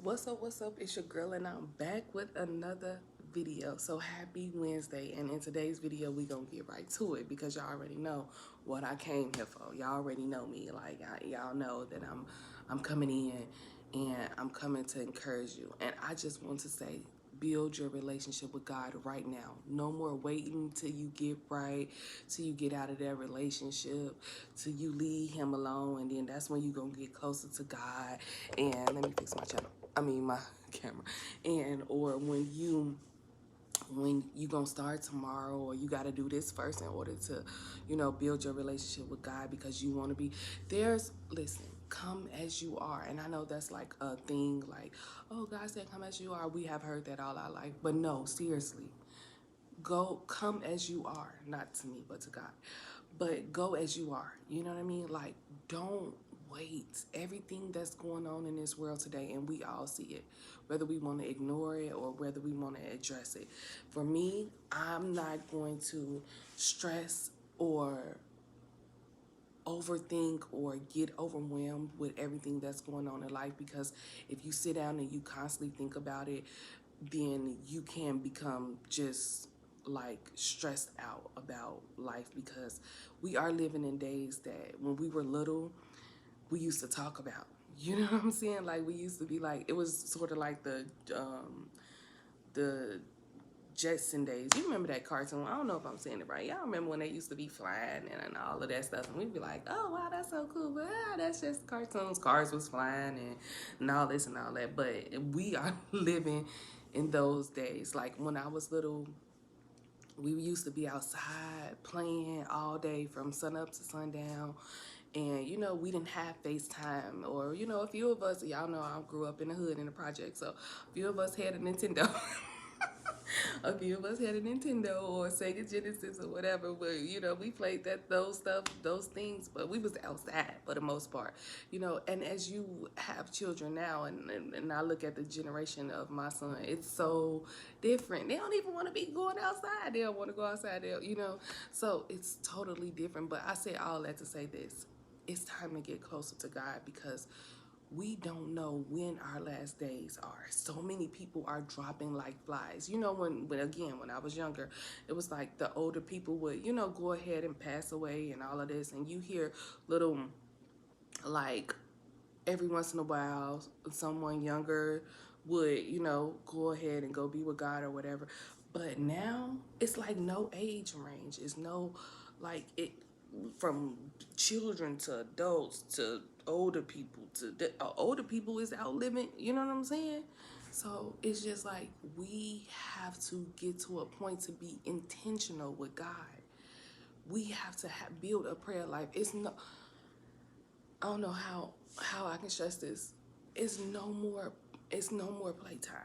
What's up, what's up? It's your girl and I'm back with another video. So happy Wednesday, and in today's video we gonna get right to it because y'all already know what I came here for. Y'all already know me. Like y'all know that I'm coming in and I'm coming to encourage you. And I just want to say, build your relationship with God right now. No more waiting till you get right, till you get out of that relationship, till you leave him alone, and then that's when you gonna get closer to God. And let me fix my channel. My camera. And or when you gonna start tomorrow, or you got to do this first in order to build your relationship with God, because you want to be listen, come as you are. And I know that's like a thing, like, oh, God said come as you are. We have heard that all our life, but no, seriously, come as you are, not to me but to God. But go as you are, you know what I mean? Like, don't wait. Everything that's going on in this world today, and we all see it, whether we want to ignore it or whether we want to address it. For me, I'm not going to stress or overthink or get overwhelmed with everything that's going on in life, because if you sit down and you constantly think about it, then you can become just like stressed out about life, because we are living in days that when we were little we used to talk about. You know what I'm saying? Like, we used to be like, it was sort of like the Jetson days. You remember that cartoon? I don't know if I'm saying it right. Y'all remember when they used to be flying and all of that stuff, and we'd be like, oh wow, that's so cool, but that's just cartoons. Cars was flying and all this and all that. But we are living in those days. Like, when I was little, we used to be outside playing all day from sun up to sundown. And, we didn't have FaceTime, or, a few of us, y'all know I grew up in the hood in the project, so a few of us had a Nintendo. A few of us had a Nintendo or Sega Genesis or whatever, but we played those things, but we was outside for the most part. And as you have children now, and I look at the generation of my son, it's so different. They don't even want to be going outside. They don't want to go outside. So it's totally different. But I say all that to say this: it's time to get closer to God, because we don't know when our last days are. So many people are dropping like flies. When I was younger, it was like the older people would, go ahead and pass away and all of this. And you hear little, like, every once in a while, someone younger would, go ahead and go be with God or whatever. But now it's like no age range. It's no, like, it, from children to adults to older people to older people is outliving, you know what I'm saying? So it's just like, we have to get to a point to be intentional with God. We have to build a prayer life. I don't know how I can stress this. It's no more playtime.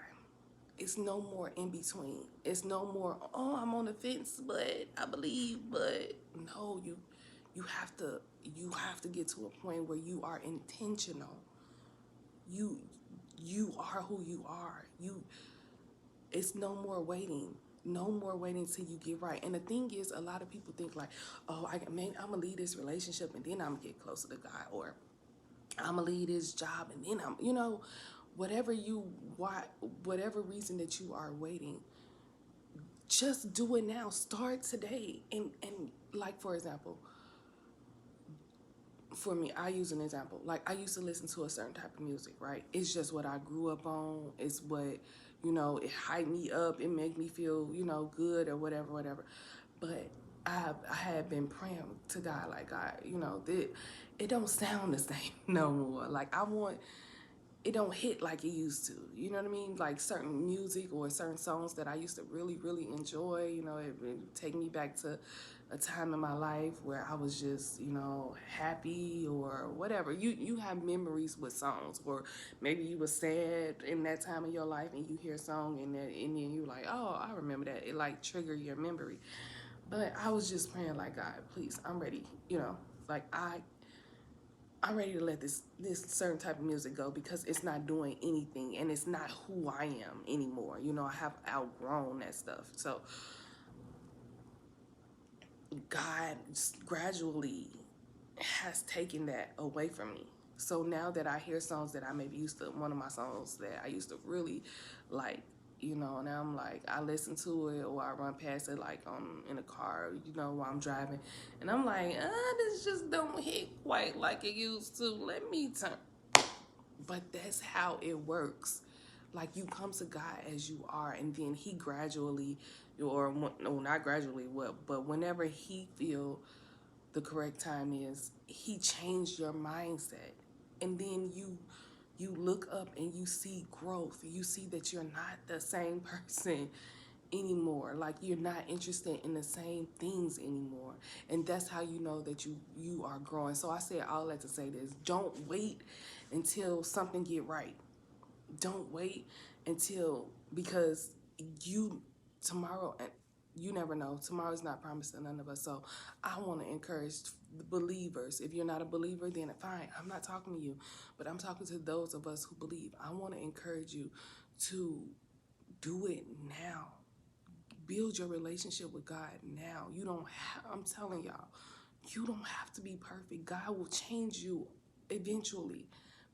It's no more in between. It's no more, oh, I'm on the fence, but I believe. But no, you have to get to a point where you are intentional. You are who you are. It's no more waiting. No more waiting till you get right. And the thing is, a lot of people think like, oh, I'm gonna leave this relationship and then I'm gonna get closer to God, or I'm gonna leave this job and then whatever whatever reason that you are waiting, just do it now. Start today. And like, for example, for me, I use an example. Like, I used to listen to a certain type of music, right? It's just what I grew up on. It's what, it hyped me up. It made me feel, good or whatever. But I had been praying to God, like, God, it don't sound the same no more. Like, it don't hit like it used to. You know what I mean? Like, certain music or certain songs that I used to really, really enjoy, it would take me back to a time in my life where I was just, happy or whatever. You have memories with songs, or maybe you were sad in that time of your life and you hear a song and then you like, oh, I remember that. It like trigger your memory. But I was just praying like, God, please, I'm ready. Like, I'm ready to let this certain type of music go, because it's not doing anything and it's not who I am anymore. I have outgrown that stuff. So God gradually has taken that away from me. So now that I hear songs that I maybe used to, one of my songs that I used to really like, now I'm like, I listen to it or I run past it like in a car, while I'm driving. And I'm like, this just don't hit quite like it used to. Let me turn. But that's how it works. Like you come to God as you are, and then He gradually, or no, not gradually, but whenever He feel the correct time is, He changed your mindset, and then you look up and you see growth. You see that you're not the same person anymore. Like you're not interested in the same things anymore, and that's how you know that you are growing. So I said all that to say this: don't wait until something get right. Don't wait until, because you tomorrow, and you never know, tomorrow's not promised to none of us. So I want to encourage the believers. If you're not a believer, then fine, I'm not talking to you, but I'm talking to those of us who believe. I want to encourage you to do it now. Build your relationship with God now. You don't I'm telling y'all, you don't have to be perfect. God will change you eventually.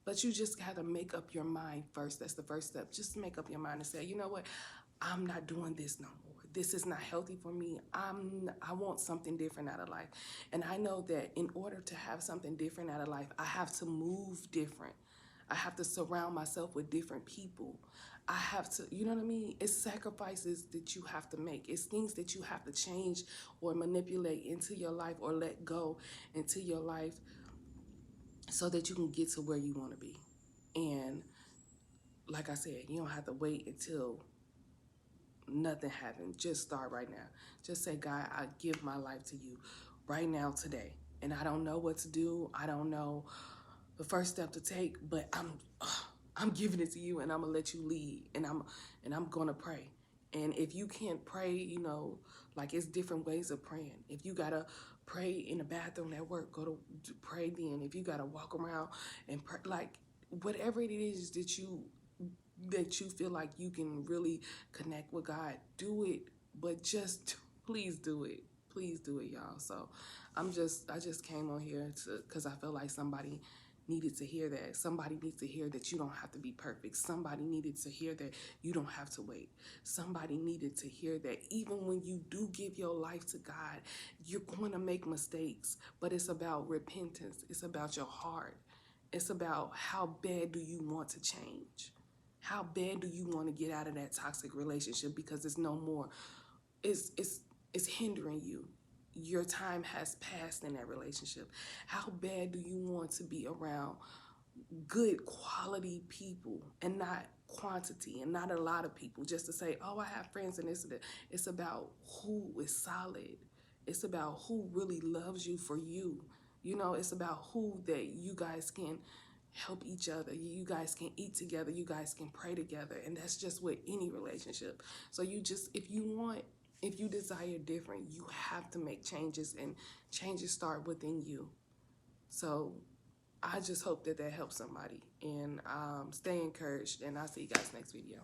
But you just got to make up your mind first. That's the first step. Just make up your mind and say, you know what? I'm not doing this no more. This is not healthy for me. I want something different out of life. And I know that in order to have something different out of life, I have to move different. I have to surround myself with different people. I have to, you know what I mean? It's sacrifices that you have to make. It's things that you have to change or manipulate into your life or let go into your life so that you can get to where you want to be. And like I said, you don't have to wait until nothing happens. Just start right now. Just say, God, I give my life to you right now, today. And I don't know what to do. I don't know the first step to take, but I'm giving it to you, and I'm gonna let you lead, and I'm gonna pray. And if you can't pray, like it's different ways of praying. If you gotta pray in the bathroom at work, go to pray then. If you gotta walk around and pray, like whatever it is that you feel like you can really connect with God, do it. But just please do it. Please do it, y'all. So I just came on here because I feel like somebody needed to hear that. Somebody needs to hear that you don't have to be perfect. Somebody needed to hear that you don't have to wait. Somebody needed to hear that even when you do give your life to God, you're going to make mistakes, but it's about repentance. It's about your heart. It's about how bad do you want to change? How bad do you want to get out of that toxic relationship because it's no more? It's hindering you. Your time has passed in that relationship. How bad do you want to be around good quality people and not quantity and not a lot of people just to say, oh, I have friends and this and that. It's about who is solid. It's about who really loves you for you. It's about who that you guys can help each other. You guys can eat together. You guys can pray together. And that's just with any relationship. So if you desire different, you have to make changes, and changes start within you. So I just hope that helps somebody, and stay encouraged, and I'll see you guys next video.